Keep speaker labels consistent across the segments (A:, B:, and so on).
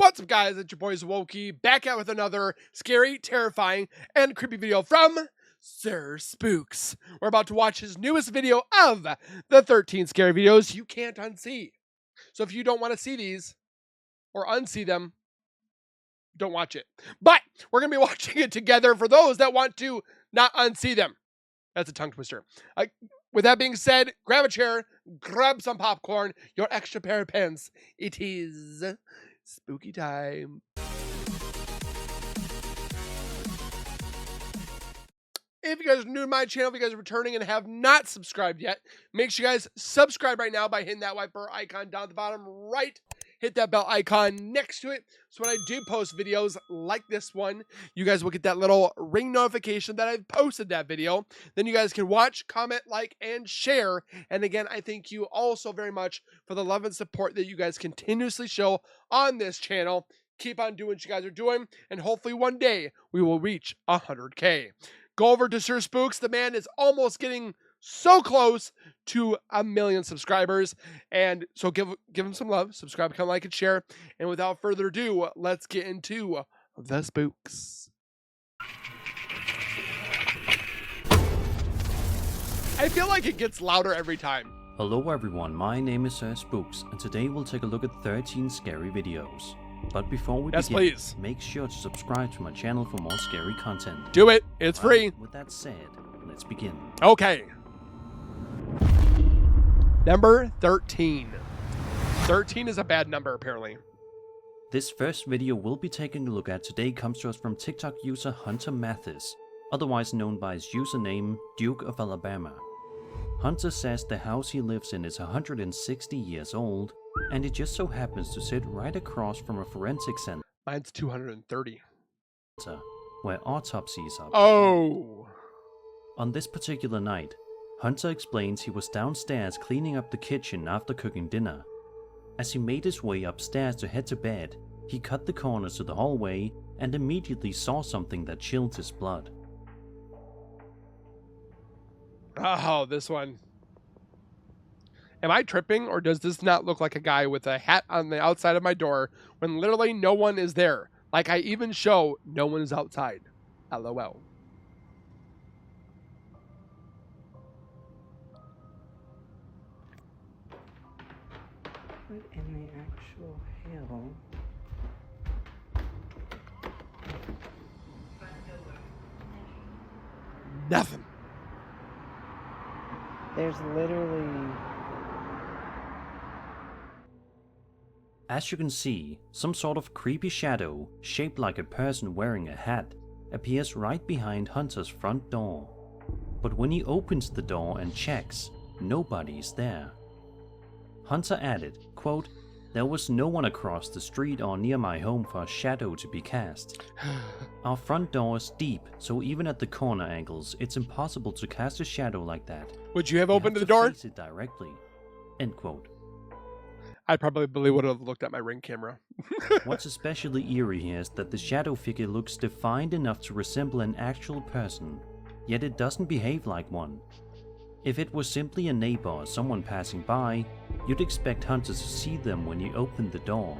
A: What's up, guys? It's your boys Wokey, back out with another scary, terrifying, and creepy video from Sir Spooks. We're about to watch his newest video of the 13 scary videos you can't unsee. So if you don't want to see these or unsee them, don't watch it. But we're going to be watching it together for those that want to not unsee them. That's a tongue twister. With that being said, grab a chair, grab some popcorn, your extra pair of pants. It is spooky time. If you guys are new to my channel, if you guys are returning and have not subscribed yet, make sure you guys subscribe right now by hitting that white bar icon down at the bottom right. Hit that bell icon next to it, so when I do post videos like this one, you guys will get that little ring notification that I've posted that video. Then you guys can watch, comment, like, and share. And again, I thank you also very much for the love and support that you guys continuously show on this channel. Keep on doing what you guys are doing, and hopefully one day we will reach 100K. Go over to Sir Spooks. The man is almost getting so close to 1 million subscribers. And so give him some love. Subscribe, comment, like, and share. And without further ado, let's get into the spooks. I feel like it gets louder every time.
B: Hello everyone, my name is Sir Spooks, and today we'll take a look at 13 scary videos. But before we begin,
A: please.
B: Make sure to subscribe to my channel for more scary content.
A: Do it. It's free.
B: With that said, let's begin.
A: Okay. Number 13. 13 is a bad number, apparently.
B: This first video we'll be taking a look at today comes to us from TikTok user Hunter Mathis, otherwise known by his username Duke of Alabama. Hunter says the house he lives in is 160 years old, and it just so happens to sit right across from a forensic center.
A: Mine's 230.
B: Where autopsies are.
A: Oh.
B: On this particular night, Hunter explains he was downstairs cleaning up the kitchen after cooking dinner. As he made his way upstairs to head to bed, he cut the corners to the hallway and immediately saw something that chilled his blood.
A: Oh, this one. Am I tripping, or does this not look like a guy with a hat on the outside of my door when literally no one is there? Like I even show no one is outside. LOL.
C: What in the actual hell?
A: Nothing.
C: There's literally...
B: As you can see, some sort of creepy shadow, shaped like a person wearing a hat, appears right behind Hunter's front door. But when he opens the door and checks, nobody is there. Hunter added, quote, "There was no one across the street or near my home for a shadow to be cast. Our front door is deep, so even at the corner angles, it's impossible to cast a shadow like that.
A: Would you have
B: You
A: opened
B: have
A: the
B: to
A: door?
B: face it directly." End quote.
A: I probably would have looked at my Ring camera.
B: What's especially eerie here is that the shadow figure looks defined enough to resemble an actual person, yet it doesn't behave like one. If it was simply a neighbor or someone passing by, you'd expect Hunter to see them when you opened the door.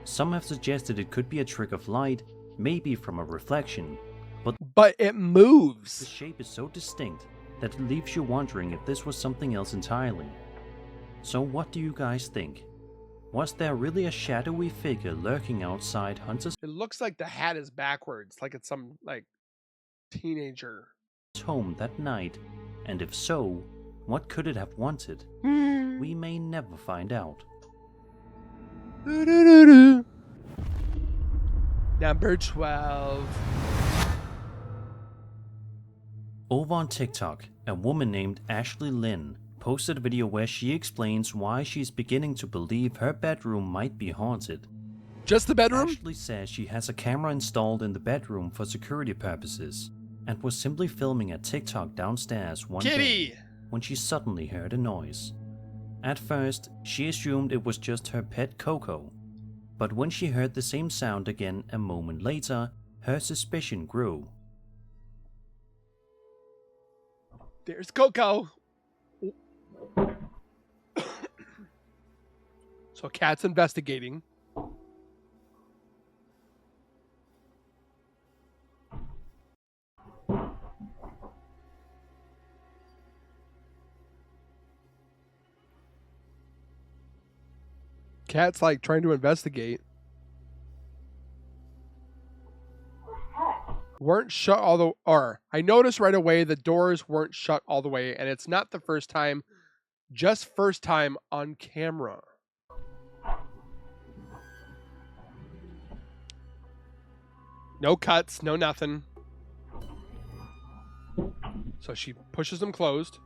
B: Some have suggested it could be a trick of light, maybe from a reflection,
A: But it
B: the
A: moves.
B: shape is so distinct that it leaves you wondering if this was something else entirely. So what do you guys think? Was there really a shadowy figure lurking outside Hunter's
A: It looks like the hat is backwards, like it's some like teenager.
B: home that night? And if so, what could it have wanted?
A: Hmm.
B: We may never find out.
A: Number 12.
B: Over on TikTok, a woman named Ashley Lynn posted a video where she explains why she's beginning to believe her bedroom might be haunted.
A: Just the bedroom?
B: Ashley says she has a camera installed in the bedroom for security purposes and was simply filming a TikTok downstairs one
A: Kitty!
B: day when she suddenly heard a noise. At first, she assumed it was just her pet Coco, but when she heard the same sound again a moment later, her suspicion grew.
A: There's Coco. So Cat's investigating. Cat's like trying to investigate. Weren't shut all the, or I noticed right away the doors weren't shut all the way, and it's not the first time, just first time on camera. No cuts, no nothing. So she pushes them closed.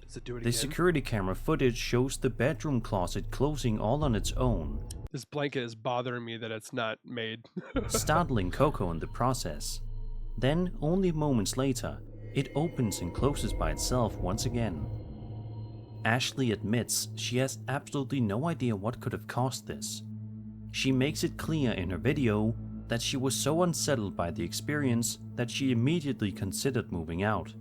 A: Does it do it
B: The
A: again?
B: security camera footage shows the bedroom closet closing all on its own,
A: This blanket is bothering me that it's not made.
B: startling Coco in the process. Then, only moments later, it opens and closes by itself once again. Ashley admits she has absolutely no idea what could have caused this. She makes it clear in her video that she was so unsettled by the experience that she immediately considered moving out.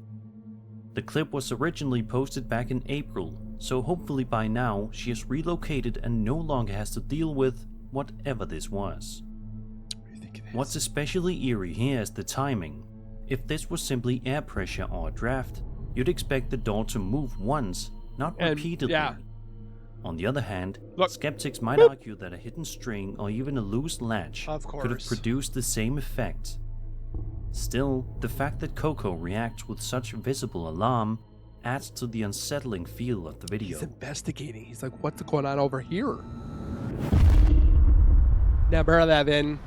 B: The clip was originally posted back in April, so hopefully by now she has relocated and no longer has to deal with whatever this was.
A: What do you think it is?
B: What's especially eerie here is the timing. If this was simply air pressure or a draft, you'd expect the door to move once, not
A: And,
B: repeatedly.
A: yeah.
B: On the other hand,
A: Look.
B: skeptics might argue that a hidden string or even a loose latch
A: Of
B: could have
A: course.
B: produced the same effect. Still, the fact that Coco reacts with such visible alarm adds to the unsettling feel of the video.
A: He's investigating. He's like, what's going on over here? Number 11.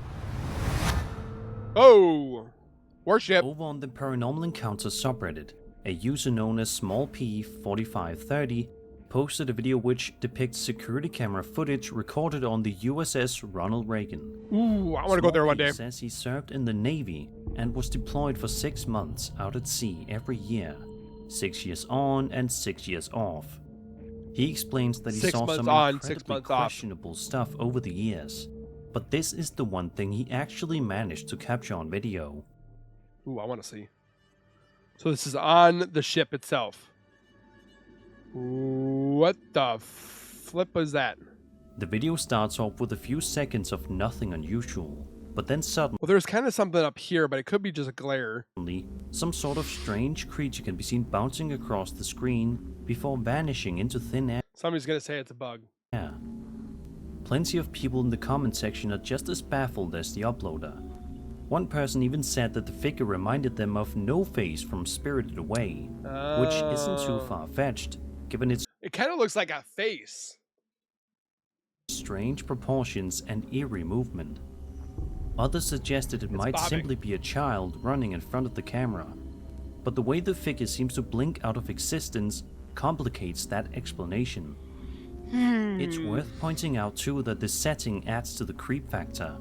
A: Oh! Warship.
B: Over on the Paranormal Encounters subreddit, a user known as smallp4530 posted a video which depicts security camera footage recorded on the USS Ronald Reagan.
A: Ooh, I want to go there one day.
B: Small P says he served in the Navy and was deployed for 6 months out at sea every year, 6 years on and 6 years off. He explains that he
A: 6
B: saw
A: months
B: some
A: on,
B: incredibly
A: 6 months off.
B: questionable stuff over the years, but this is the one thing he actually managed to capture on video.
A: Ooh, I want to see. So this is on the ship itself. What the flip was that?
B: The video starts off with a few seconds of nothing unusual, but then suddenly,
A: Well, there's kind of something up here, but it could be just a glare.
B: some sort of strange creature can be seen bouncing across the screen before vanishing into thin air.
A: Somebody's going to say it's a bug.
B: Plenty of people in the comment section are just as baffled as the uploader. One person even said that the figure reminded them of No Face from Spirited Away, which isn't too far-fetched, given its
A: It kind of looks like a face.
B: strange proportions and eerie movement. Others suggested it might
A: bobbing.
B: simply be a child running in front of the camera, but the way the figure seems to blink out of existence complicates that explanation. It's worth pointing out too that this setting adds to the creep factor.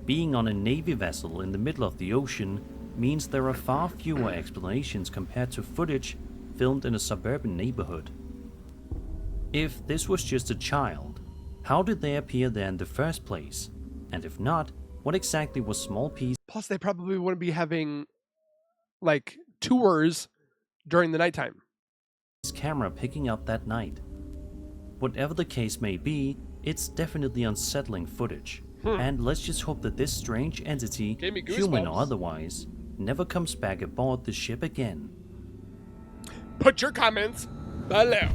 B: Being on a Navy vessel in the middle of the ocean means there are far fewer explanations compared to footage filmed in a suburban neighborhood. If this was just a child, how did they appear there in the first place? And if not, what exactly was Small P's
A: Plus, they probably wouldn't be having, like, tours during the nighttime.
B: camera picking up that night? Whatever the case may be, it's definitely unsettling footage. And let's just hope that this strange entity,
A: Gave me
B: human
A: goosebumps.
B: or otherwise, never comes back aboard the ship again.
A: Put your comments below.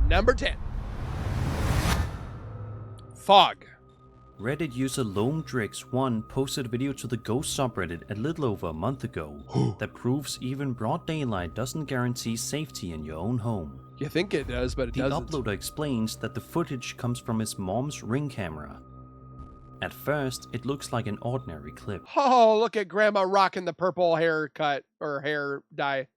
A: Number 10. Fog.
B: Reddit user LomeDrix1 posted a video to the Ghost subreddit a little over a month ago that proves even broad daylight doesn't guarantee safety in your own home.
A: You think it does, but it
B: The
A: doesn't.
B: uploader explains that the footage comes from his mom's Ring camera. At first, it looks like an ordinary clip.
A: Oh, look at Grandma rocking the purple haircut or hair dye.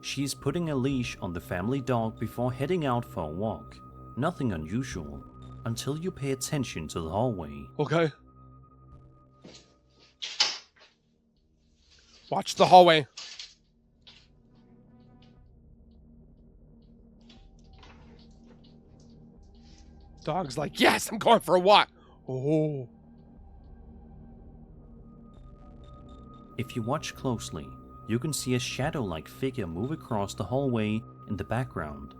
B: She's putting a leash on the family dog before heading out for a walk. Nothing unusual, until you pay attention to the hallway.
A: Okay. Watch the hallway. Dog's like, yes, I'm going for a walk. Oh.
B: If you watch closely, you can see a shadow-like figure move across the hallway in the background.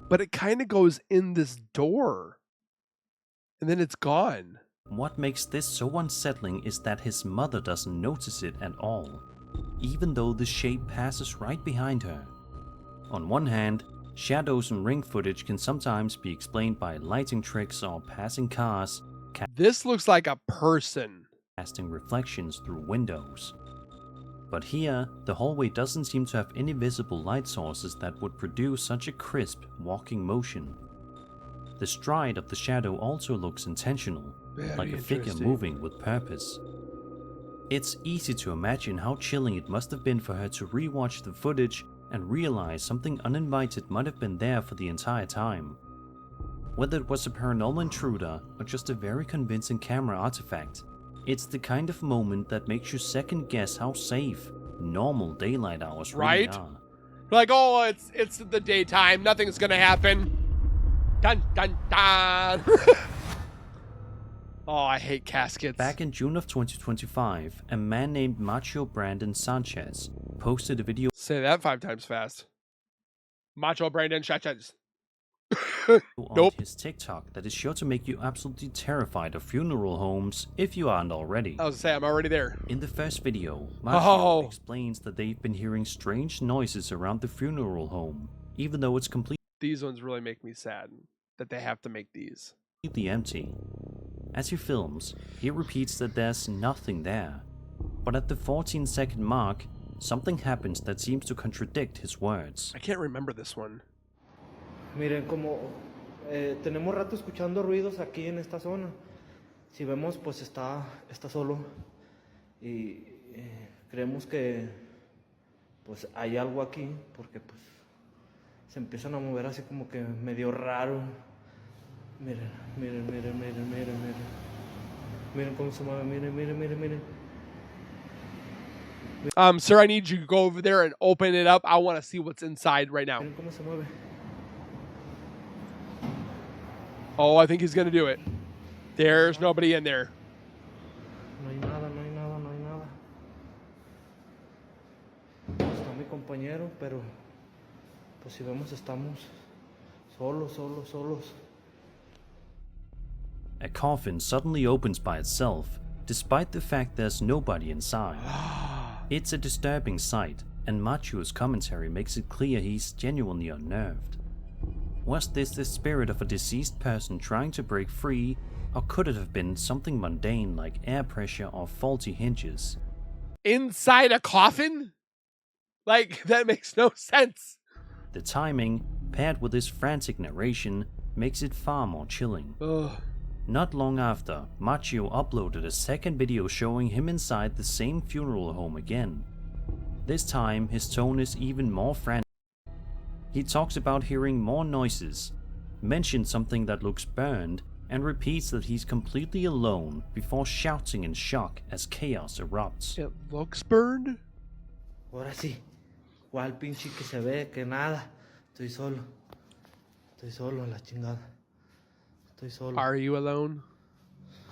A: But it kind of goes in this door. And then it's gone.
B: What makes this so unsettling is that his mother doesn't notice it at all, even though the shape passes right behind her. On one hand, Shadows and ring footage can sometimes be explained by lighting tricks or passing cars
A: This looks like a person.
B: casting reflections through windows. But here, the hallway doesn't seem to have any visible light sources that would produce such a crisp walking motion. The stride of the shadow also looks intentional, like a figure moving with purpose. It's easy to imagine how chilling it must have been for her to rewatch the footage and realize something uninvited might have been there for the entire time. Whether it was a paranormal intruder or just a very convincing camera artifact, it's the kind of moment that makes you second guess how safe normal daylight hours really are.
A: Like, oh, it's the daytime. Nothing's gonna happen. Dun dun dun. Oh, I hate caskets.
B: Back in June of 2025, a man named Macho Brandon Sanchez posted a video
A: Say that 5 times fast. Macho Brandon Sanchez.
B: on his TikTok that is sure to make you absolutely terrified of funeral homes if you aren't already.
A: I was gonna say, I'm already there.
B: In the first video, Macho explains that they've been hearing strange noises around the funeral home, even though it's completely
A: These ones really make me sad that they have to make these.
B: empty. As he films, he repeats that there's nothing there. But at the 14-second mark, something happens that seems to contradict his words.
A: I can't remember this one.
C: Miren, como tenemos rato escuchando ruidos aquí en esta zona. Si vemos, pues está solo. Y creemos que pues hay algo aquí, porque pues se empiezan a mover así como que medio raro. Miren, miren, miren, miren, miren, miren. Miren cómo se mueve, miren, miren, miren, miren.
A: Sir, I need you to go over there and open it up. I want to see what's inside right now.
C: Miren cómo se mueve.
A: Oh, I think he's gonna do it. There's nobody in there.
C: No hay nada, no hay nada, no hay nada. Está mi compañero, pero pues si vemos estamos solos.
B: A coffin suddenly opens by itself, despite the fact there's nobody inside. It's a disturbing sight, and Macho's commentary makes it clear he's genuinely unnerved. Was this the spirit of a deceased person trying to break free, or could it have been something mundane like air pressure or faulty hinges?
A: Inside a coffin? Like, that makes no sense.
B: The timing, paired with his frantic narration, makes it far more chilling.
A: Ugh.
B: Not long after, Macho uploaded a second video showing him inside the same funeral home again. This time, his tone is even more frantic. He talks about hearing more noises, mentions something that looks burned, and repeats that he's completely alone before shouting in shock as chaos erupts.
A: It looks burned?
C: Ahora sí. ¿Cuál pinche que se ve? Que nada. Estoy solo a la chingada. Estoy solo.
A: Are you alone?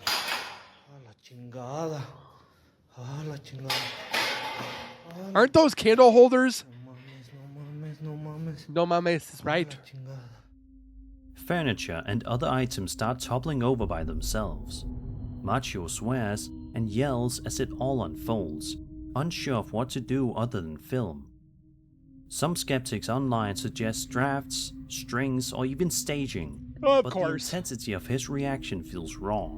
C: A la chingada. A la chingada.
A: Aren't those candle holders?
C: No mames, no mames, no mames.
A: No mames, is right.
C: A la chingada.
B: Furniture and other items start toppling over by themselves. Macho swears and yells as it all unfolds, unsure of what to do other than film. Some skeptics online suggest drafts, strings, or even staging,
A: Of
B: but
A: course.
B: the intensity of his reaction feels raw.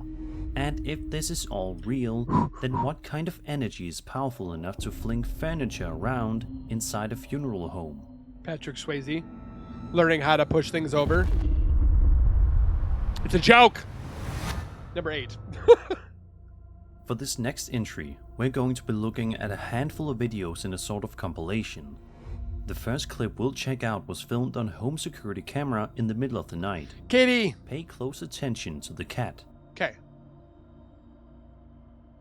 B: And if this is all real, then what kind of energy is powerful enough to fling furniture around inside a funeral home?
A: Patrick Swayze, learning how to push things over. It's a joke. Number 8.
B: For this next entry, we're going to be looking at a handful of videos in a sort of compilation. The first clip we'll check out was filmed on a home security camera in the middle of the night.
A: Katie.
B: Pay close attention to the cat.
A: Okay.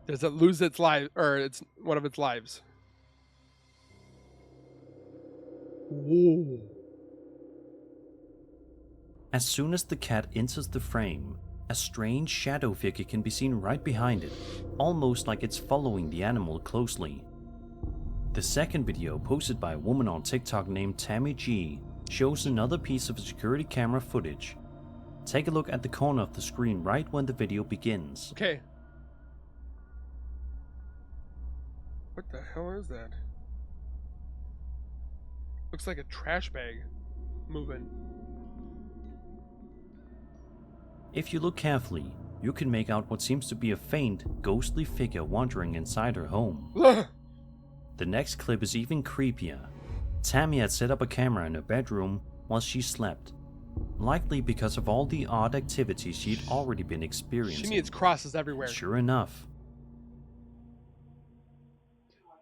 A: Does it lose its life, or it's one of its lives? Whoa.
B: As soon as the cat enters the frame, a strange shadow figure can be seen right behind it, almost like it's following the animal closely. The second video, posted by a woman on TikTok named Tammy G, shows another piece of security camera footage. Take a look at the corner of the screen right when the video begins.
A: Okay. What the hell is that? Looks like a trash bag. moving.
B: If you look carefully, you can make out what seems to be a faint, ghostly figure wandering inside her home. The next clip is even creepier. Tammy had set up a camera in her bedroom while she slept, likely because of all the odd activity she'd already been experiencing.
A: She needs crosses everywhere.
B: Sure enough,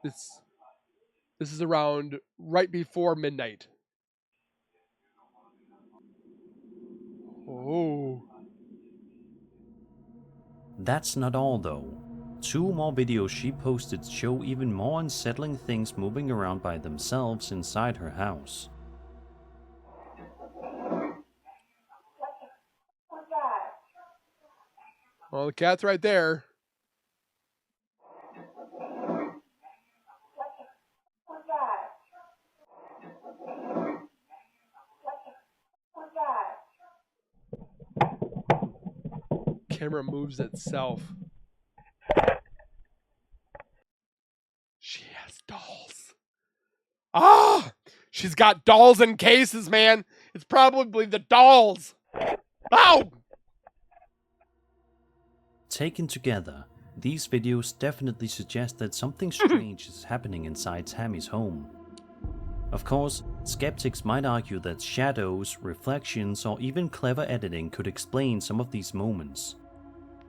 A: This is around right before midnight. Oh.
B: that's not all though. 2 more videos she posted show even more unsettling things moving around by themselves inside her house.
A: Well, the cat's right there. Camera moves itself. She has dolls. Ah! She's got dolls in cases, man. It's probably the dolls. Ow!
B: Taken together, these videos definitely suggest that something strange is happening inside Tammy's home. Of course, skeptics might argue that shadows, reflections, or even clever editing could explain some of these moments.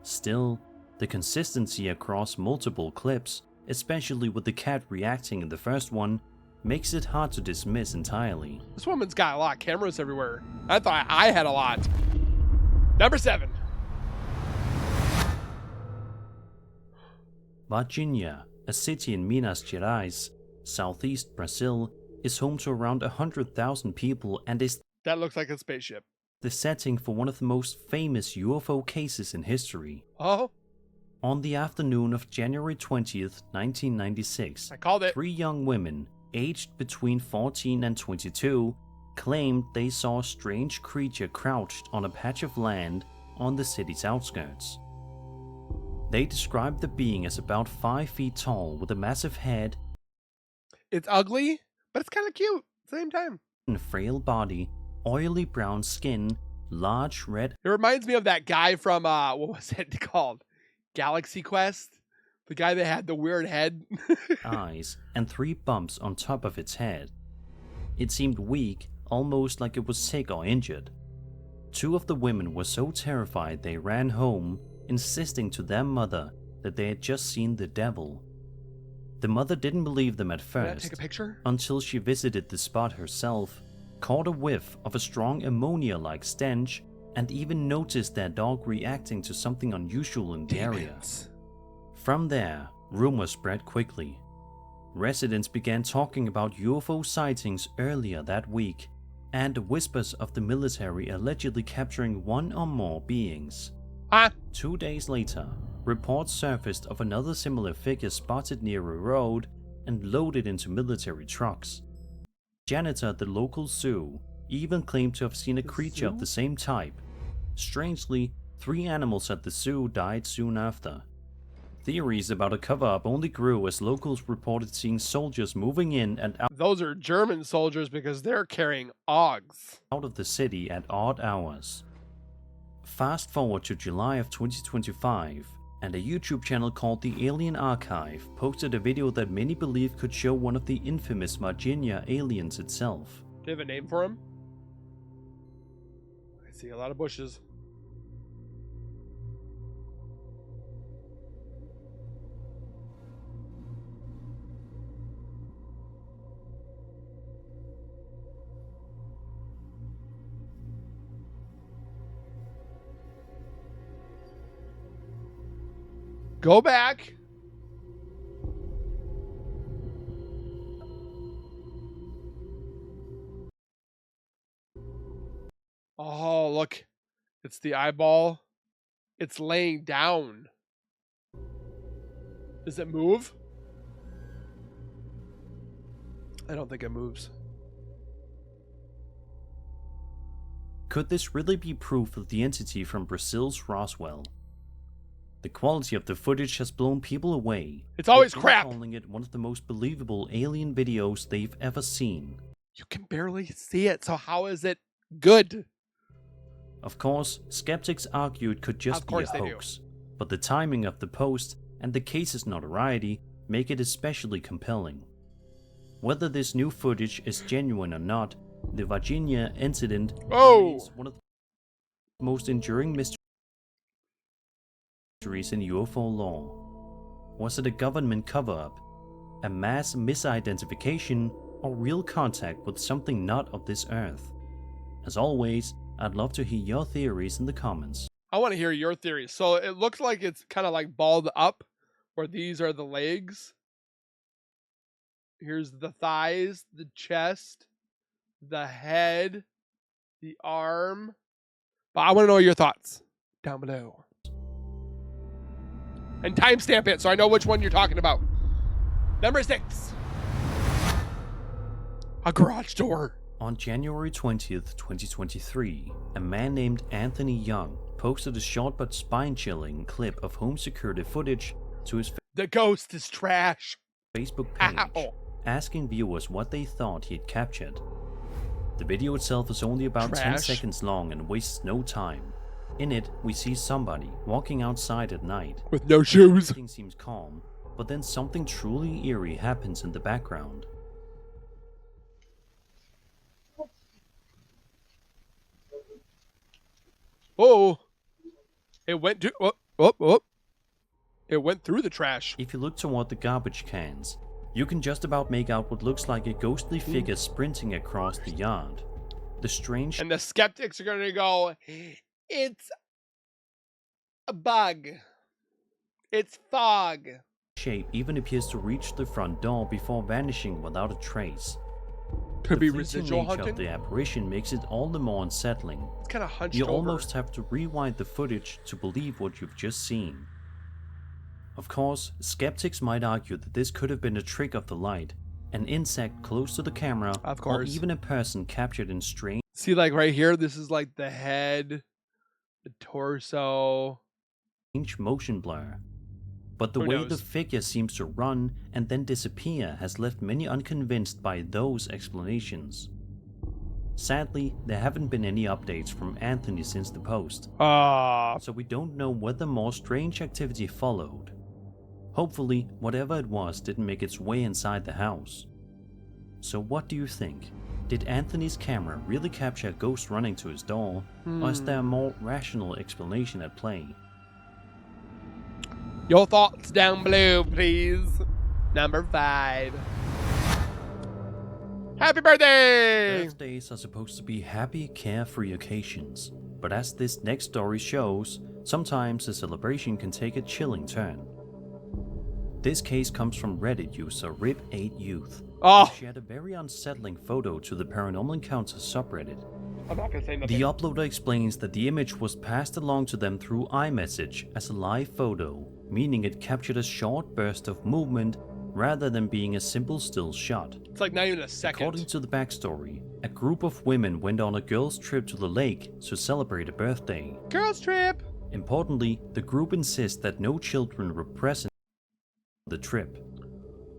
B: Still, the consistency across multiple clips, especially with the cat reacting in the first one, makes it hard to dismiss entirely.
A: This woman's got a lot of cameras everywhere. I thought I had a lot. Number 7.
B: Varginha, a city in Minas Gerais, southeast Brazil, is home to around 100,000 people and is
A: That looks like a spaceship.
B: the setting for one of the most famous UFO cases in history.
A: Oh,
B: On the afternoon of January 20th, 1996,
A: I called it.
B: 3 young women, aged between 14 and 22, claimed they saw a strange creature crouched on a patch of land on the city's outskirts. They described the being as about 5 feet tall with a massive head
A: It's ugly, but it's kind of cute at the same time.
B: and frail body, oily brown skin, large red
A: It reminds me of that guy from, what was it called? Galaxy Quest? The guy that had the weird head.
B: eyes, and 3 bumps on top of its head. It seemed weak, almost like it was sick or injured. 2 of the women were so terrified they ran home, insisting to their mother that they had just seen the devil. The mother didn't believe them at
A: Can I
B: first,
A: take a picture?
B: until she visited the spot herself, caught a whiff of a strong ammonia-like stench, and even noticed their dog reacting to something unusual in the area.
A: Demons.
B: From there, rumors spread quickly. Residents began talking about UFO sightings earlier that week, and whispers of the military allegedly capturing 1 or more beings.
A: Huh?
B: 2 days later, reports surfaced of another similar figure spotted near a road and loaded into military trucks. Janitor at the local zoo even claimed to have seen a creature of the same type. Strangely, 3 animals at the zoo died soon after. Theories about a cover-up only grew as locals reported seeing soldiers moving in and
A: Those are German soldiers because they're carrying AUGs.
B: out of the city at odd hours. Fast forward to July of 2025, and a YouTube channel called The Alien Archive posted a video that many believe could show one of the infamous Varginha aliens itself.
A: Do you have a name for him? I see a lot of bushes. Go back. Oh, look. It's the eyeball. It's laying down. Does it move? I don't think it moves.
B: Could this really be proof of the entity from Brazil's Roswell? The quality of the footage has blown people away.
A: It's always
B: with
A: crap.
B: calling it one of the most believable alien videos they've ever seen.
A: You can barely see it, so how is it good?
B: Of course, skeptics argue it could just
A: Of
B: be a
A: course they do.
B: hoax, but the timing of the post and the case's notoriety make it especially compelling. Whether this new footage is genuine or not, the Virginia incident remains one of the most enduring mysteries in UFO lore. Was it a government cover-up, a mass misidentification, or real contact with something not of this earth? As always, I'd love to hear your theories in the comments.
A: I want to hear your theories. So it looks like it's kind of like balled up, where these are the legs. Here's the thighs, the chest, the head, the arm. But I want to know your thoughts down below. And timestamp it so I know which one you're talking about. Number 6. A garage door.
B: On January 20th, 2023, a man named Anthony Young posted a short but spine-chilling clip of home security footage to his
A: The ghost is trash.
B: Facebook page,
A: Ow.
B: asking viewers what they thought he had captured. The video itself is only about 10
A: Trash.
B: seconds long and wastes no time. In it, we see somebody walking outside at night.
A: With no shoes.
B: Everything seems calm, but then something truly eerie happens in the background.
A: Oh. It went to... Oh. It went through the trash.
B: If you look toward the garbage cans, you can just about make out what looks like a ghostly figure sprinting across the yard. The strange
A: And the skeptics are going to go, it's a bug. It's fog.
B: shape even appears to reach the front door before vanishing without a trace.
A: Could be
B: The fleeting
A: residual
B: nature
A: hunting.
B: of the apparition makes it all the more unsettling.
A: It's kind of hunched
B: You
A: over.
B: almost have to rewind the footage to believe what you've just seen. Of course, skeptics might argue that this could have been a trick of the light, an insect close to the camera,
A: Of
B: or
A: course.
B: even a person captured in strange
A: See, like right here, this is like the head, the torso.
B: motion blur. But the
A: Who
B: way
A: knows?
B: the figure seems to run and then disappear has left many unconvinced by those explanations. Sadly, there haven't been any updates from Anthony since the post, so we don't know whether more strange activity followed. Hopefully, whatever it was didn't make its way inside the house. So what do you think? Did Anthony's camera really capture a ghost running to his door, or is there a more rational explanation at play?
A: Your thoughts down below, please. Number 5. Happy birthday!
B: Birthdays are supposed to be happy, carefree occasions, but as this next story shows, sometimes the celebration can take a chilling turn. This case comes from Reddit user RIP8Youth,
A: Oh,
B: who shared a very unsettling photo to the Paranormal Encounters subreddit.
A: I'm not gonna say nothing.
B: The uploader explains that the image was passed along to them through iMessage as a live photo, meaning it captured a short burst of movement rather than being a simple still shot.
A: It's like not even a second.
B: According to the backstory, a group of women went on a girls' trip to the lake to celebrate a birthday.
A: Girls trip.
B: Importantly, the group insists that no children were present on the trip.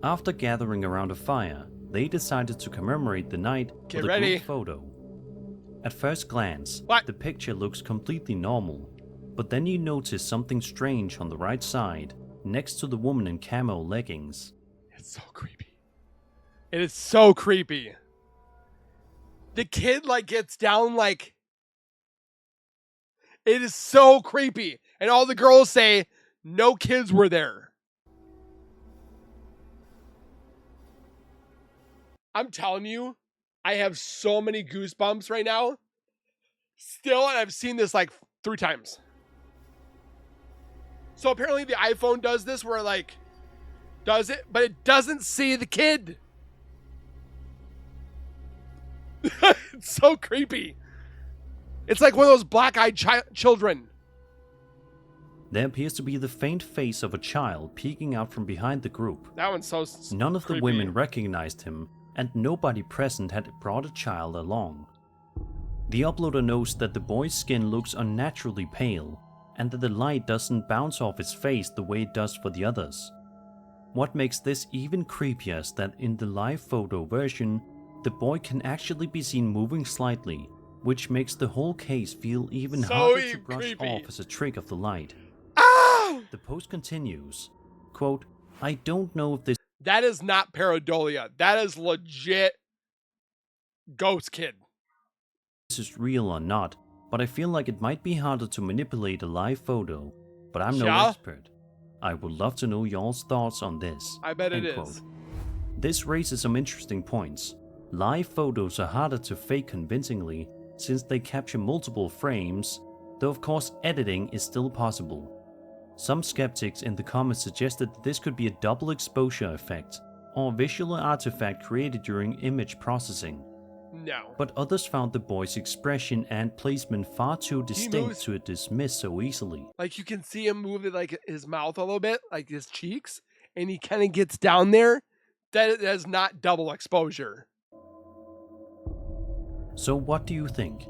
B: After gathering around a fire, they decided to commemorate the night
A: Get
B: with a
A: ready.
B: group photo. At first glance,
A: What?
B: the picture looks completely normal, but then you notice something strange on the right side, next to the woman in camo leggings.
A: It's so creepy. It is so creepy. The kid like gets down like. It is so creepy. And all the girls say no kids were there. I'm telling you, I have so many goosebumps right now. Still, and I've seen this like 3 times. So apparently the iPhone does this where like does it, but it doesn't see the kid. It's so creepy. It's like one of those black-eyed children.
B: There appears to be the faint face of a child peeking out from behind the group.
A: That one's so
B: None of
A: creepy.
B: the women recognized him, and nobody present had brought a child along. The uploader notes that the boy's skin looks unnaturally pale, and that the light doesn't bounce off his face the way it does for the others. What makes this even creepier is that in the live photo version, the boy can actually be seen moving slightly, which makes the whole case feel even
A: So
B: harder to brush
A: creepy.
B: off as a trick of the light.
A: Ah!
B: The post continues, quote, "I don't know if this
A: That is not pareidolia. That is legit ghost kid.
B: is real or not, but I feel like it might be harder to manipulate a live photo, but I'm no
A: Yeah?
B: expert. I would love to know y'all's thoughts on this."
A: I bet it
B: End
A: is.
B: quote. This raises some interesting points. Live photos are harder to fake convincingly since they capture multiple frames, though of course editing is still possible. Some skeptics in the comments suggested that this could be a double exposure effect, or a visual artifact created during image processing.
A: No.
B: But others found the boy's expression and placement far too distinct
A: moves-
B: to dismiss so easily.
A: Like you can see him move like his mouth a little bit, like his cheeks, and he kind of gets down there. That is not double exposure.
B: So what do you think?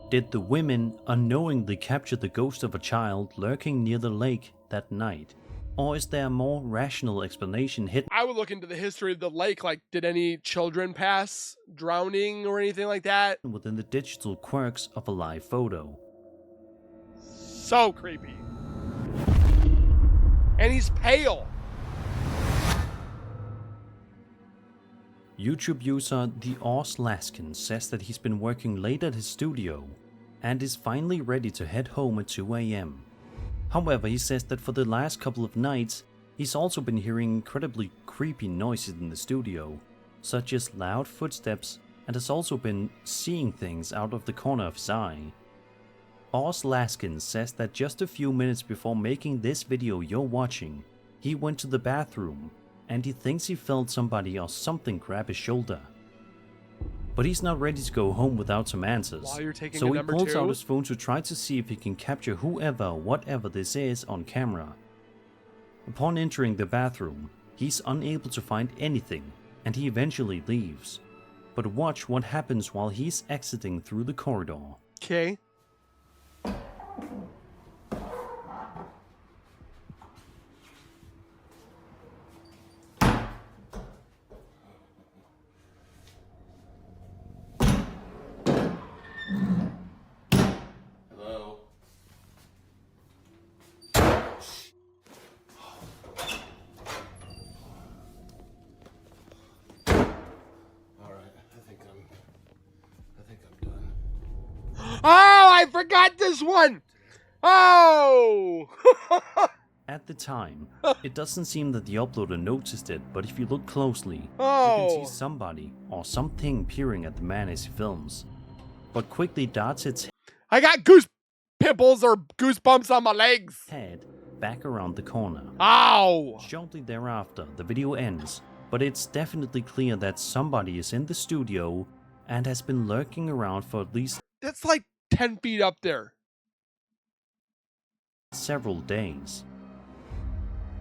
B: Did the women unknowingly capture the ghost of a child lurking near the lake that night? Or is there a more rational explanation hidden
A: I would look into the history of the lake. Like, did any children pass drowning or anything like that?
B: within the digital quirks of a live photo?
A: So creepy. And he's pale.
B: YouTube user The Laskin says that he's been working late at his studio and is finally ready to head home at 2 AM. However, he says that for the last couple of nights, he's also been hearing incredibly creepy noises in the studio, such as loud footsteps, and has also been seeing things out of the corner of his eye. Laskin says that just a few minutes before making this video you're watching, he went to the bathroom and he thinks he felt somebody or something grab his shoulder. But he's not ready to go home without some answers,
A: While you're taking
B: so
A: a
B: he
A: number
B: pulls out
A: two?
B: his phone to try to see if he can capture whoever or whatever this is on camera. Upon entering the bathroom, he's unable to find anything and he eventually leaves. But watch what happens while he's exiting through the corridor.
A: Okay.
D: Hello? Alright, I think I'm done.
A: Oh, I forgot this one. Oh.
B: At the time, it doesn't seem that the uploader noticed it, but if you look closely, you
A: Oh.
B: can see somebody or something peering at the man as he films, but quickly darts its
A: I got goose pimples or goosebumps on my legs.
B: head back around the corner.
A: Ow.
B: Shortly thereafter, the video ends, but it's definitely clear that somebody is in the studio and has been lurking around for at least
A: That's like 10 feet up there.
B: several days.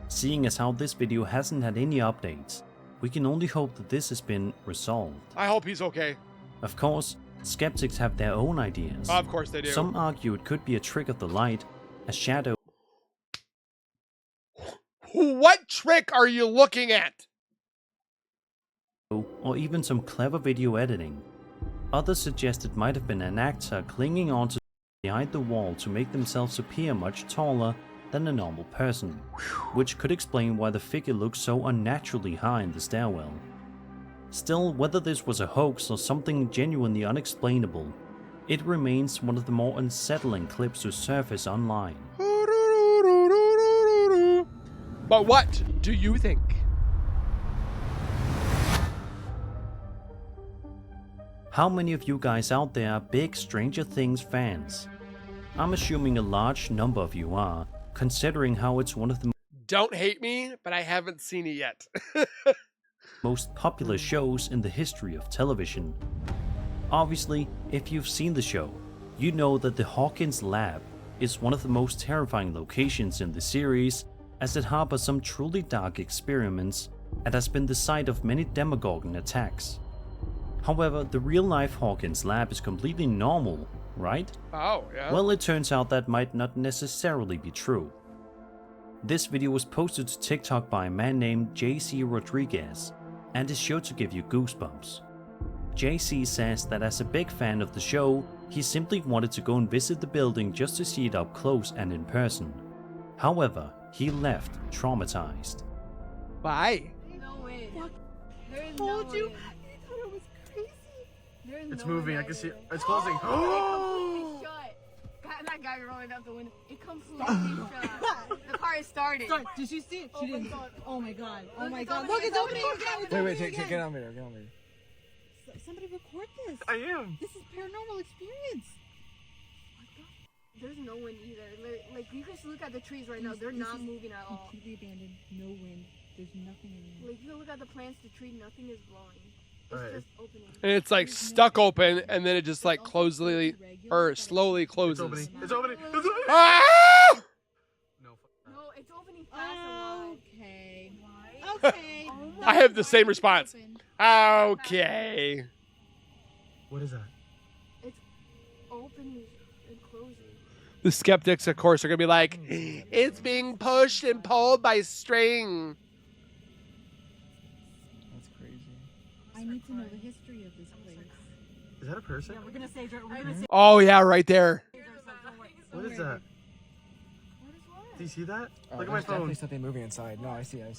B: Seeing as how this video hasn't had any updates, we can only hope that this has been resolved.
A: I hope he's okay.
B: Of course, skeptics have their own ideas.
A: Of course they do.
B: Some argue it could be a trick of the light, a shadow,
A: What trick are you looking at?
B: or even some clever video editing. Others suggest it might have been an actor clinging onto behind the wall to make themselves appear much taller than a normal person, which could explain why the figure looks so unnaturally high in the stairwell. Still, whether this was a hoax or something genuinely unexplainable, it remains one of the more unsettling clips to surface online.
A: But what do you think?
B: How many of you guys out there are big Stranger Things fans? I'm assuming a large number of you are, considering how it's one of the
A: Don't hate me, but I haven't seen it yet.
B: most popular shows in the history of television. Obviously, if you've seen the show, you know that the Hawkins lab is one of the most terrifying locations in the series, as it harbors some truly dark experiments and has been the site of many Demogorgon attacks. However, the real-life Hawkins lab is completely normal, right?
A: Oh, yeah.
B: Well, it turns out that might not necessarily be true. This video was posted to TikTok by a man named JC Rodriguez and is sure to give you goosebumps. JC says that as a big fan of the show, he simply wanted to go and visit the building just to see it up close and in person. However, he left traumatized.
A: Bye.
E: No way.
F: Fuck.
E: There is
F: Told
E: no
F: you.
E: way.
F: I thought it was crazy.
E: There is
D: It's
E: no
D: moving.
E: way
D: I can see.
E: there.
D: It's closing.
E: It completely shut. That guy rolling out the window. It completely shut. The car is started.
F: Sorry, did you see it? She
E: Oh my
F: didn't.
E: God.
F: Oh my god. Oh
E: Look,
F: my
E: it's
F: god.
E: opening,
F: Look, it's
E: it's
F: opening
E: opening
F: again.
E: again.
F: It's
D: Wait,
F: opening
D: take
F: again.
D: get on video. Get on video.
F: Somebody record this.
D: I am.
F: This is paranormal experience.
E: There's no wind either. Like you can look at the trees right now. They're
F: This
E: not
F: is
E: moving at all.
F: Completely abandoned. No wind. There's nothing in here.
E: Like you can look at the plants, the tree, nothing is blowing. It's
D: Alright.
E: just opening.
A: And it's like stuck open, and then it just like slowly closes.
D: It's opening. It's opening. It's opening.
A: Ah!
D: No.
E: No, it's opening fast a lot.
F: Okay.
E: Why?
F: Okay.
E: Oh my
A: I have the
F: Why
A: same
F: is it
A: response.
F: open?
A: Okay.
D: What is that?
E: It's opening and closing.
A: The skeptics, of course, are gonna be like, "It's being pushed and pulled by string."
D: That's crazy.
F: I need to know the history of this place.
D: Is that a person?
F: Yeah, we're gonna say. We're gonna say.
A: Oh yeah, right there.
D: What is that?
E: What is what?
D: Do you see that?
G: Oh,
D: Look at my
G: there's definitely
D: phone.
G: something moving inside. No, I see it.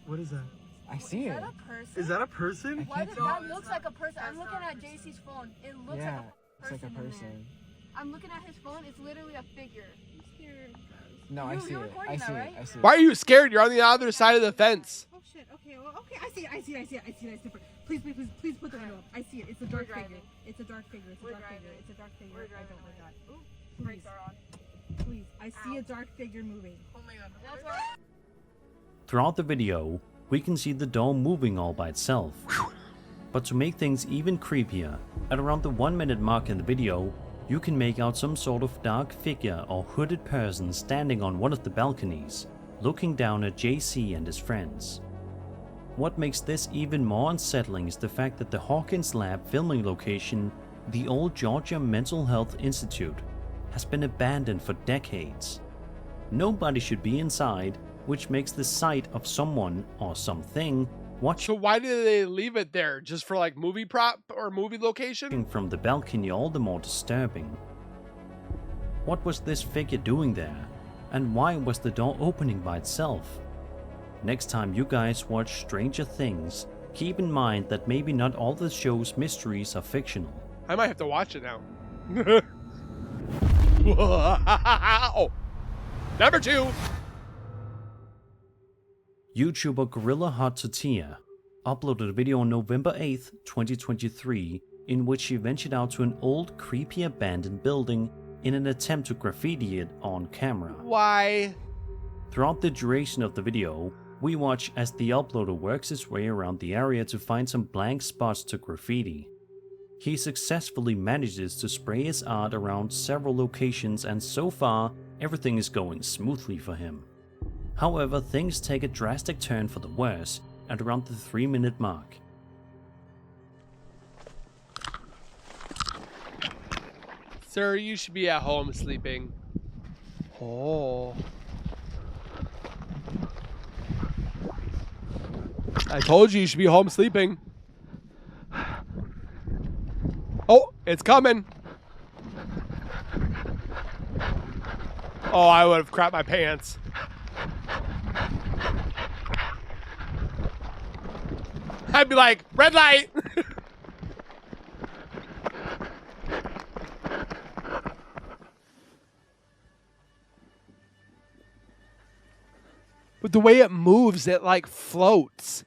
D: What is that?
G: I see
E: Is
G: it.
E: that a person?
D: Is that a person?
E: Why does that looks like a person? I'm looking at JC's phone. It looks
G: Yeah,
E: like
G: it's
E: a
G: like a
E: person. in there.
G: person.
E: I'm looking at his phone. It's literally a figure.
G: No, I
E: You-
G: see
E: you're
G: it.
E: recording
G: I
E: that,
G: see it.
E: right?
G: I see it.
A: Why are you scared? You're on the other side of the fence.
F: Oh shit. Okay. Well, okay. I see it. I see it. I see it. I see it. It's different. Please put the window up. I see it. It's a dark
E: We're
F: figure.
E: driving.
F: It's a dark figure. It's a
E: We're
F: dark figure.
E: driving.
F: It's a dark figure.
E: We're
F: I
E: driving
F: don't like that.
E: away. Ooh,
F: Please,
E: brakes are on.
F: please. I see a dark figure moving.
E: Oh my god. That's why.
B: Throughout the video, we can see the door moving all by itself. But to make things even creepier, at around the 1 minute mark in the video, you can make out some sort of dark figure or hooded person standing on one of the balconies, looking down at JC and his friends. What makes this even more unsettling is the fact that the Hawkins Lab filming location, the old Georgia Mental Health Institute, has been abandoned for decades. Nobody should be inside, which makes the sight of someone or something watching
A: So why did they leave it there? Just for like movie prop or movie location?
B: from the balcony all the more disturbing. What was this figure doing there? And why was the door opening by itself? Next time you guys watch Stranger Things, keep in mind that maybe not all the show's mysteries are fictional.
A: I might have to watch it now. Oh. Number 2.
B: YouTuber Gorilla Hot Tortilla uploaded a video on November 8th, 2023, in which she ventured out to an old, creepy abandoned building in an attempt to graffiti it on camera.
A: Why?
B: Throughout the duration of the video, we watch as the uploader works his way around the area to find some blank spots to graffiti. He successfully manages to spray his art around several locations, and so far, everything is going smoothly for him. However, things take a drastic turn for the worse at around the 3 minute mark.
A: Sir, you should be at home sleeping. Oh. I told you should be home sleeping. Oh, it's coming. Oh, I would have crapped my pants. I'd be like, red light. But the way it moves, it like floats.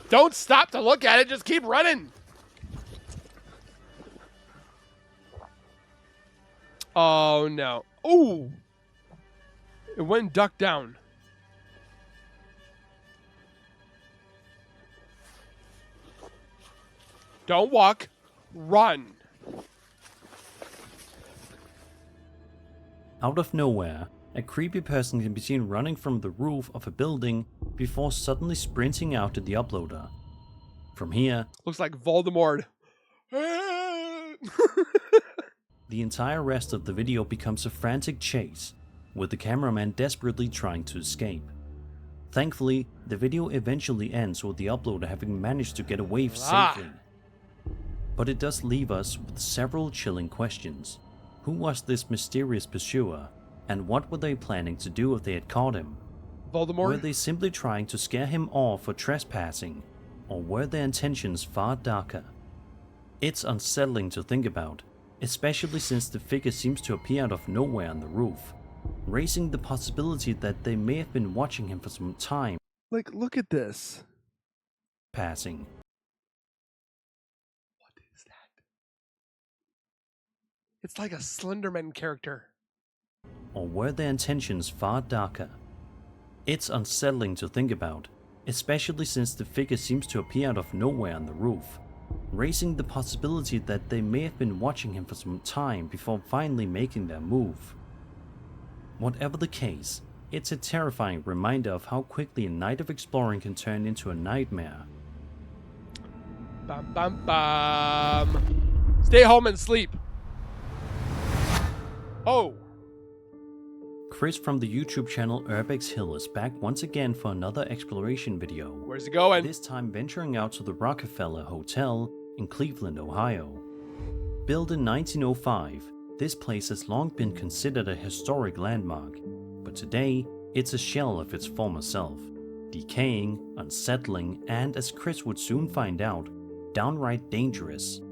A: Don't stop to look at it, just keep running. Oh no. Ooh. It went and ducked down. Don't walk, run.
B: Out of nowhere, a creepy person can be seen running from the roof of a building before suddenly sprinting out to the uploader. From here,
A: Looks like Voldemort.
B: The entire rest of the video becomes a frantic chase, with the cameraman desperately trying to escape. Thankfully, the video eventually ends with the uploader having managed to get away safely. But it does leave us with several chilling questions. Who was this mysterious pursuer, and what were they planning to do if they had caught him?
A: Voldemort?
B: Were they simply trying to scare him off for trespassing, or were their intentions far darker? It's unsettling to think about, especially since the figure seems to appear out of nowhere on the roof, raising the possibility that they may have been watching him for some time.
A: Like, look at this.
B: Passing.
A: What is that? It's like a Slenderman character.
B: Or were their intentions far darker? It's unsettling to think about, especially since the figure seems to appear out of nowhere on the roof, raising the possibility that they may have been watching him for some time before finally making their move. Whatever the case, it's a terrifying reminder of how quickly a night of exploring can turn into a nightmare.
A: Bum bum bum. Stay home and sleep. Oh.
B: Chris from the YouTube channel Urbex Hill is back once again for another exploration video.
A: Where's it going?
B: This time venturing out to the Rockefeller Hotel in Cleveland, Ohio. Built in 1905, this place has long been considered a historic landmark, but today it's a shell of its former self, decaying, unsettling, and as Chris would soon find out, downright dangerous.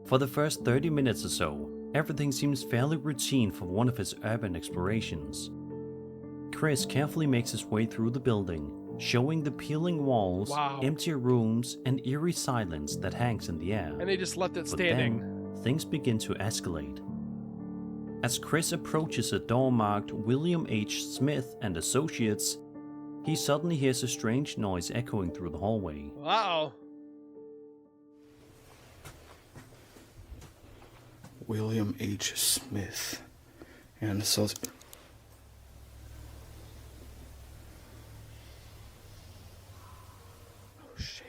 B: For the first 30 minutes or so, everything seems fairly routine for one of his urban explorations. Chris carefully makes his way through the building, showing the peeling walls, empty rooms, and eerie silence that hangs in the air.
A: And they just left it
B: But
A: standing.
B: then, things begin to escalate. As Chris approaches a door marked William H. Smith and Associates, he suddenly hears a strange noise echoing through the hallway.
A: Wow.
H: William H. Smith and Associates. Oh shit.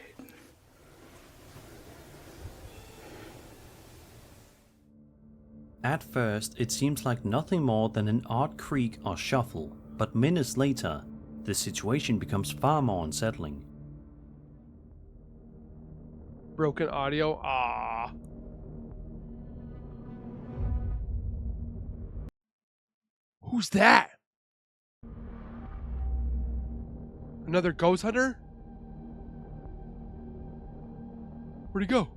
B: At first, it seems like nothing more than an odd creak or shuffle, but minutes later, the situation becomes far more unsettling.
A: Broken audio. Ah. Who's that? Another ghost hunter? Where'd he go?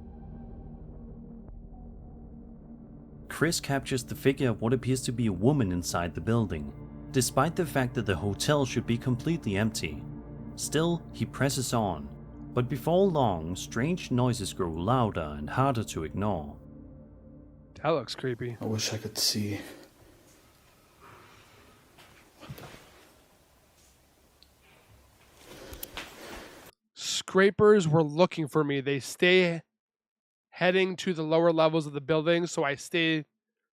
B: Chris captures the figure of what appears to be a woman inside the building, despite the fact that the hotel should be completely empty. Still, he presses on, but before long, strange noises grow louder and harder to ignore.
A: That looks creepy.
H: I wish I could see.
A: Scrapers were looking for me. They stay heading to the lower levels of the building, so I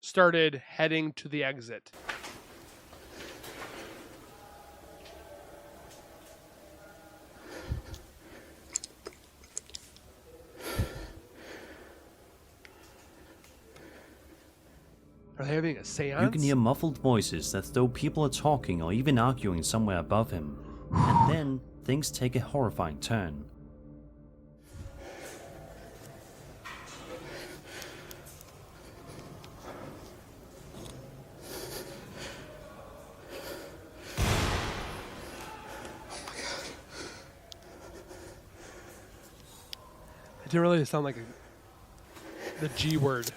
A: started heading to the exit. Are they having a seance?
B: You can hear muffled voices as though people are talking or even arguing somewhere above him. And then, things take a horrifying turn.
A: It didn't really sound like the G word.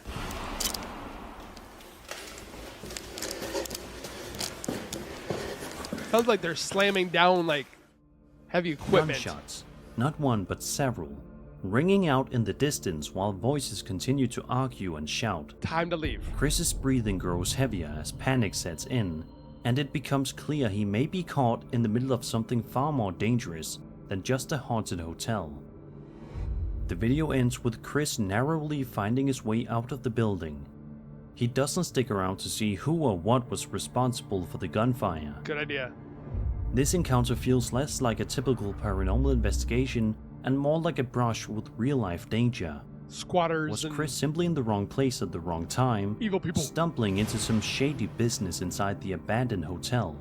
A: Sounds like they're slamming down like heavy equipment.
B: Gunshots, not one but several, ringing out in the distance while voices continue to argue and shout.
A: Time to leave.
B: Chris's breathing grows heavier as panic sets in, and it becomes clear he may be caught in the middle of something far more dangerous than just a haunted hotel. The video ends with Chris narrowly finding his way out of the building. He doesn't stick around to see who or what was responsible for the gunfire.
A: Good idea.
B: This encounter feels less like a typical paranormal investigation and more like a brush with real-life danger.
A: squatters
B: Was
A: and
B: Chris simply in the wrong place at the wrong time,
A: evil people.
B: stumbling into some shady business inside the abandoned hotel?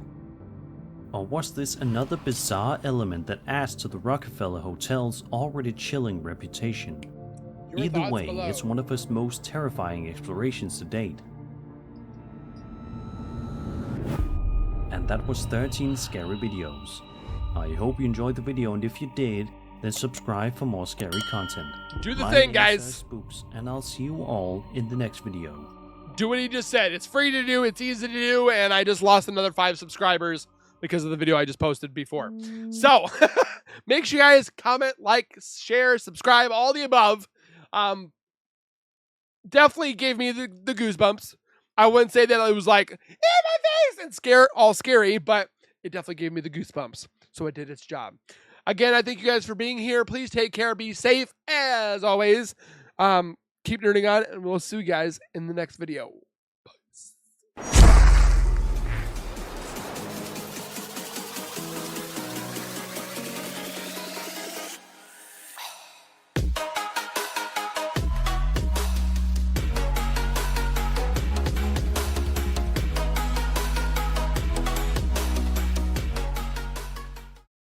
B: Or was this another bizarre element that adds to the Rockefeller Hotel's already chilling reputation?
A: Your
B: Either
A: thoughts
B: way,
A: below.
B: it's one of his most terrifying explorations to date. And that was 13 scary videos. I hope you enjoyed the video, and if you did, then subscribe for more scary content.
A: Do the
B: My
A: thing,
B: name is
A: guys.
B: Spooks, and I'll see you all in the next video.
A: Do what he just said. It's free to do. It's easy to do. And I just lost another 5 subscribers because of the video I just posted before. So make sure you guys comment, like, share, subscribe, all the above. Definitely gave me the goosebumps. I wouldn't say that it was like, in my face and all scary, but it definitely gave me the goosebumps. So it did its job. Again, I thank you guys for being here. Please take care. Be safe as always. Keep nerding on, and we'll see you guys in the next video.